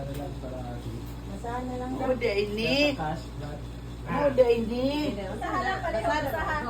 na lang para Masahan na lang. Muda ini. cash that. Muda ini. Masahan lang pala. Masahan.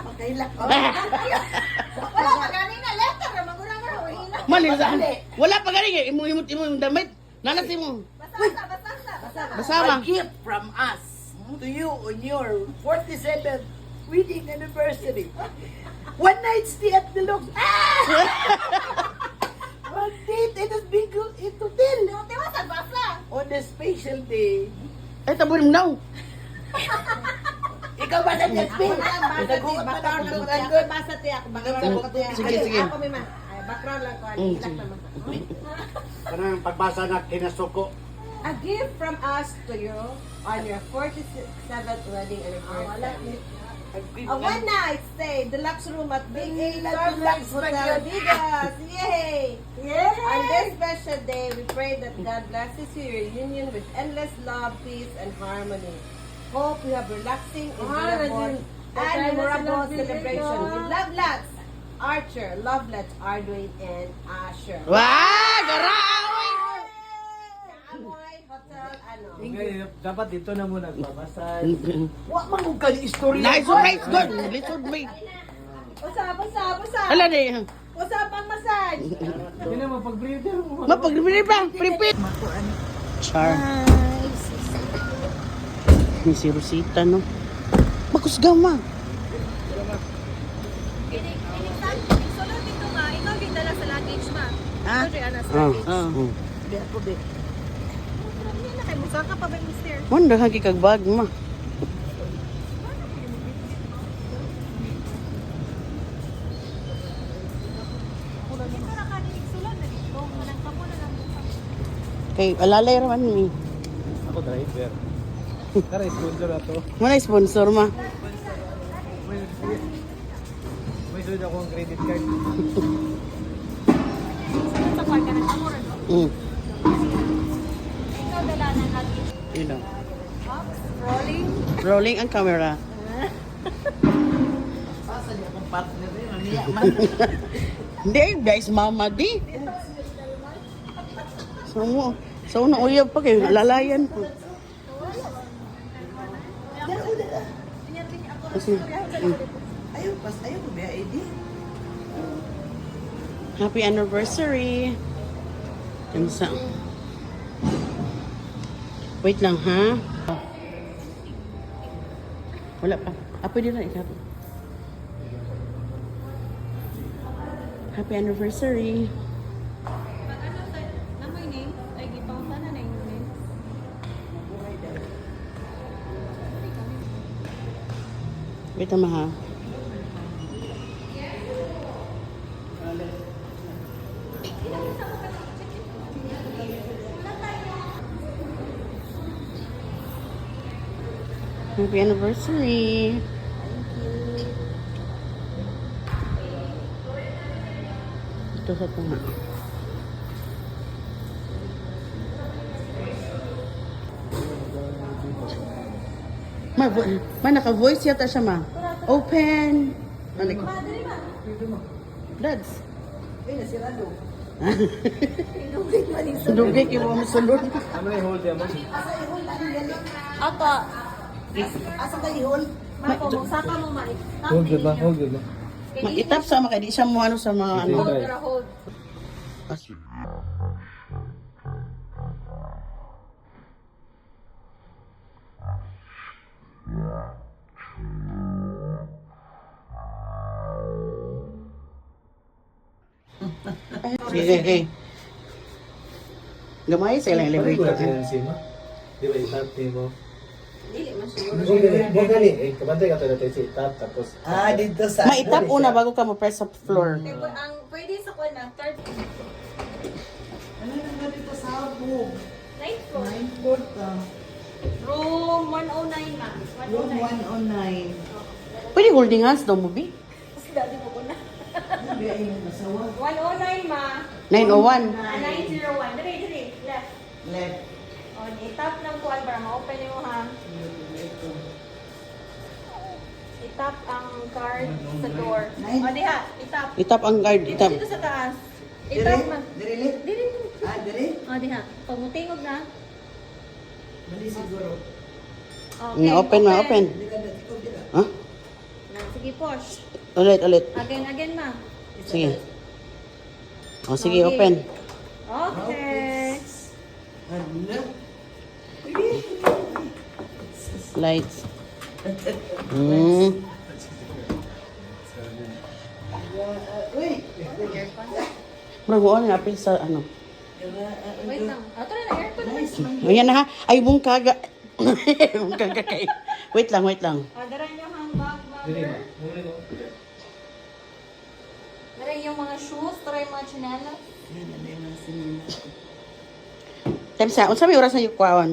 Makaila ko. Wala pa ganina letter. Magurang na. Wala. Malisan. Wala pa gani imong damit. Nanasi mo. Basa. Basama. A gift from us to you on your 47th wedding anniversary. One night stay at the Lux. One date in a big hotel. Tiwasan basa. On a special day. Ay tabon mo daw. Ikaw ba sa Jasmine? Nag-uot pa daw ng good. Basa tiya. Sige. Ako may man. Background lang ko. Hilak naman. Kanang pagbasa na kinasuko. A gift from us to you on your 47th wedding anniversary. A one night stay, deluxe room at Big A Starbucks Hotel Vegas. Yay! On this special day, we pray that God blesses your union with endless love, peace, and harmony. Hope you have relaxing, enjoyable, and memorable celebration with love lots. Archer, Lovelets, Arduin, and Asher. Wah, garaoy. Amoy Hotel, ano? Okay, dapat dito na muna magbabasa. Wa man kung kani istorya. Nice, right, good. Little bit. Usa. Ala ni. Usapang massage. Hindi na mapag-breeder mo. Mapag-bili pa, prepare. Char. Ni si Rosita, no? Makusgaw, ma. Sunod dito nga, ikaw din dala sa luggage ma. Ah? Ikaw din ana sa Ah. luggage. Di ako di. Yan na kay Musa ka pa ba yung mister? Wanda hagi kag bag, ma. Dito ra ka din sulod na dito. Kanang kamo na lang bukas. Kay alalay raman ni. Ako driver. Tara, sponsor na to. Muna sponsor, ma. May sunod akong credit card. Sunod sa kwarta ng kamo ron. Ikaw dala ng luggage. You know. Oops, rolling. Rolling ang camera. Asa di akong partner rin. Aniya man. Hindi, guys, mama di. So na uyab pa kayo, lalayan po. Kasi, Ayaw ko ba ID? happy anniversary. Yan sa... Wait lang, ha? Wala pa. Pwede na ikaw. Happy anniversary. Pag ano na mo name, ay gipang sana na yung name. Wait naman, ha? Happy anniversary. Ito sa tunga. Ma, naka-voice yata siya, ma. Open. Ano ko? Dads. Ay, nasirado. Dugay kayo mo sulod. Ano yung hold yan mo? Ako, Asa ka ihol? mako mo saka mo ma. Hold good ba? Hold good ba? Mag-itap sa mga, di siya mo ano sa mga ano. Hold ra hold. Sige, sige. Gamay sa ilang elevator. Di ba itap mo? Bukan eh, kabantay ka talaga si itap tapos... Dito sa... Maitap una bago ka ma-press sa floor. Ang pwede sa kuan na third Ano na dito sa hapog? night floor. 9-4 ka. Room 109 ma. Room 109. 109. Pwede holding hands daw mo, Bi? Kasi dati mo ko na. Biyain mo masawa. 109 ma. 901. 901. Dali. Left. Left. O, itap ng kuan para ma-open mo ha. Itap ang card sa door. O, diha. Itap. Itap ang card, itap. Dito sa taas. Dire? Itap man. Dire? Dili. Dire? diha. Pag mutingog na. Mali siguro. Okay, Open ma, open. Hindi ka na, ikaw dila. Ha? Na, sige, push. Ulit. Again, ma. Sige. O, sige, open. Okay. Ano? Lights. Uy! Bro, mo na apil sa ano. Wait lang. Ato na na aircon na. Ayan na ha. Ay, mong kaga. Mong kaga kay. Wait lang. Dara nyo ang bag, Dili bagger. ma. Muna ko. Dara yung mga shoes, dara yung mga chinelas. Temsa, unsa may oras na yung kwaon?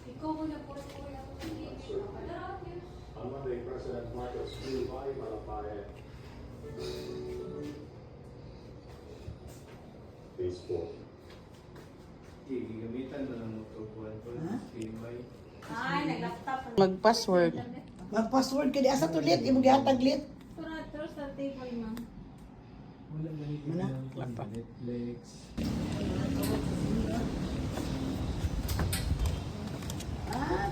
Ikaw mo na po sa kuya. On Monday, President Marcos flew by Malabayan. Phase 4. Gigamitan na ng motobuan ko. Kimay. Ay, nag-laptop. Mag-password. Mag-password ka di. Asa to lit? Imo gihatag lit? Turo sa table, ma'am. Wala na nito ng Netflix.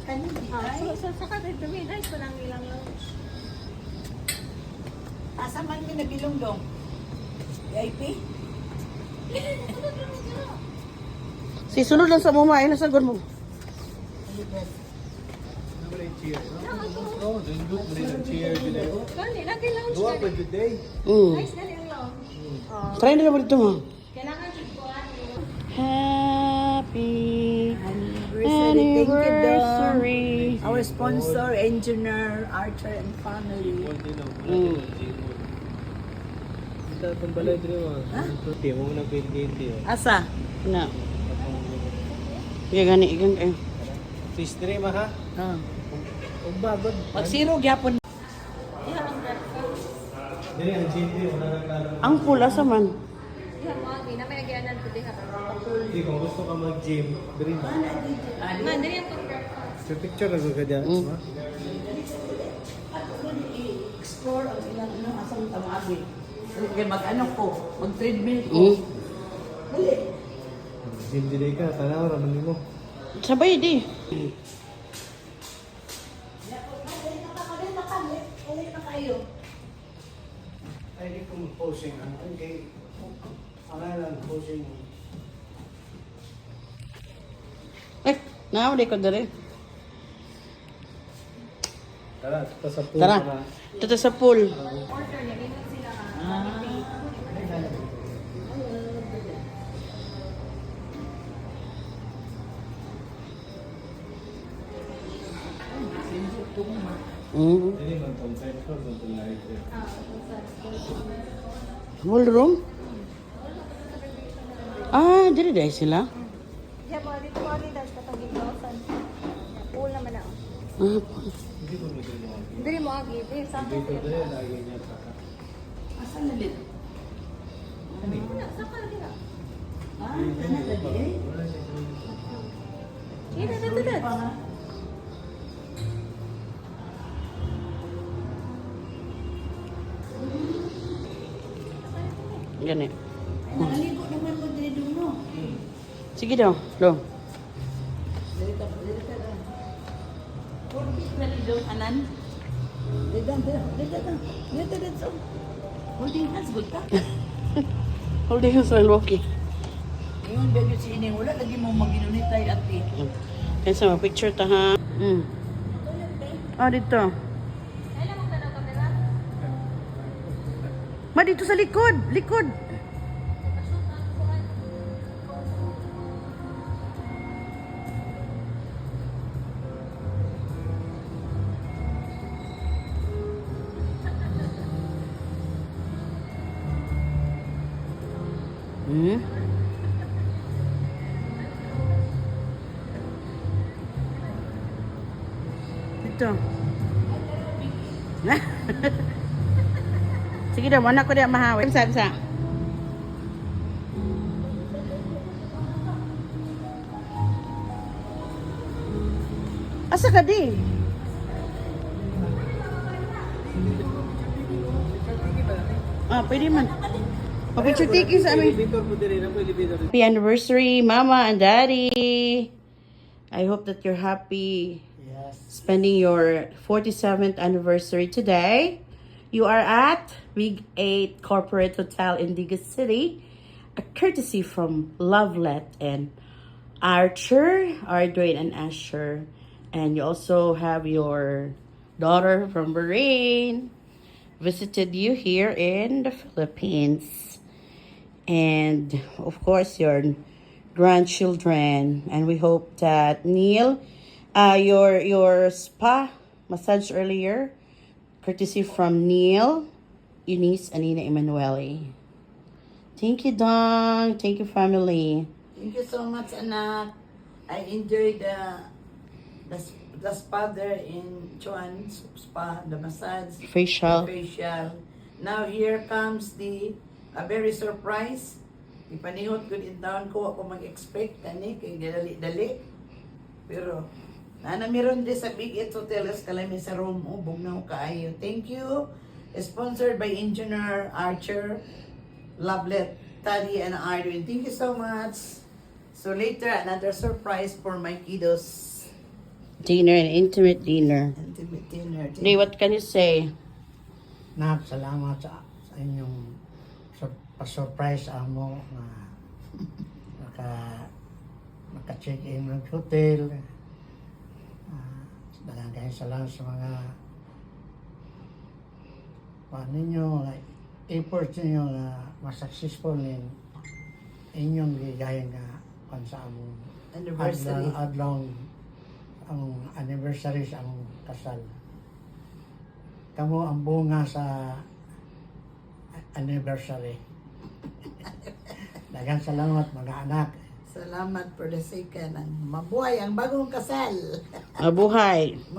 Kanin di ay. So, saka tayo tumiday pa lang ilang lunch. Asa man mi nabilong dong? VIP? Si sunod lang sa mama, ay nasagod mo. Ano ba yung chair? No, don't look mo rin ang chair. Kali, lagi lunch Duwa ka. pa today. Nice na yung lunch. Try na naman dito, ma. Kailangan yung kuhan. Happy Anniversary. Our sponsor, engineer, Archer and family. Konti lang. Wala din ang gym. Ito itong balay din mo. Hindi mo na pinigiti. Asa? Na. Iya gani, igang kayo. Sistri ma ha? Kung bagod. Magsiro gyapon. Dili ang gym din. Wala na klaro. Ang pula sa man. Diha mo, agi na may nagyanan ko diha. Hindi, kung gusto ka mag-gym, dili mo. Man, dali ang breakfast. So picture na ka dyan. Ma? Explore ang ilang ano asang tamaagi. Kaya mag-ano ko, mag-treadmill ko. Dali. Gym dili ka. Tanaw naman mo. Sabay di. Ay, di ko mag-posing. Okay. Pangalan, posing. Eh, naawali ko dali. Tara, ito sa pool. Tara. Dito sa pool. Order niya, ginag sila ka. Dili man itong third floor, itong library. Ballroom? Ah, dili dahil sila. Diha mo, dito mo, dito sa itong giglosan. Pool naman na. Ah, Hindi ko mo dili mo. Dili mo, agi. Dili, sa Dito dili, lagi niya sa Asa na lit? Saka na diha. Wala siya sa Dito, dito, dito. gani. Naligo naman ko dili dulo. Sige daw, lo. Dali ka. Kurbit na lido anan. Dito. Holding hands good ka. Holding hands while walking. Ngayon, bago si Ining, wala lagi mo maginunitay ati. Kaya sa mga picture ta ha. Ah, dito. Ay, lamang ka daw kamera. Ma, dito sa likod. Likod. Dito. Sige daw, anak ko diya mahawi. Bisa. Asa ka di? Ah, pwede man. Picture taking sa amin. Elevator po din rin. Elevator. Happy anniversary, Mama and Daddy. I hope that you're happy Yes. spending your 47th anniversary today. You are at Big 8 Corporate Hotel in Diga City, a courtesy from Lovelet and Archer, Ardwin and Asher. And you also have your daughter from Bahrain visited you here in the Philippines. And of course, your grandchildren. And we hope that Neil, your spa massage earlier, courtesy from Neil, Eunice, and Nina Emanuele. Thank you, Dong. Thank you, family. Thank you so much, anak. I enjoyed the spa there in Chuan's spa, the massage, Facial. facial. Now here comes a very surprise. Ipanihot ko din taon ko ako mag-expect kani kay dali. Pero meron din sa Big 8 Hotels kalami sa room ubog na kaayo. Thank you. Sponsored by Engineer Archer, Lovelet, Taddy, and Arwin. Thank you so much. So later, another surprise for my kiddos. Dinner, an intimate dinner. Intimate dinner. Lee, what can you say? Nak, salamat sa inyong pa-surprise amo na maka-check in ng hotel. Dalang kayo salamat sa mga ninyo, efforts ninyo na mas-successful in inyong ligayan nga sa among Anniversary. adlaw ang anniversary sa among kasal. Kamo ang bunga sa anniversary. Daghang salamat mga anak. Salamat for the second. Mabuhay ang bagong kasal. Mabuhay.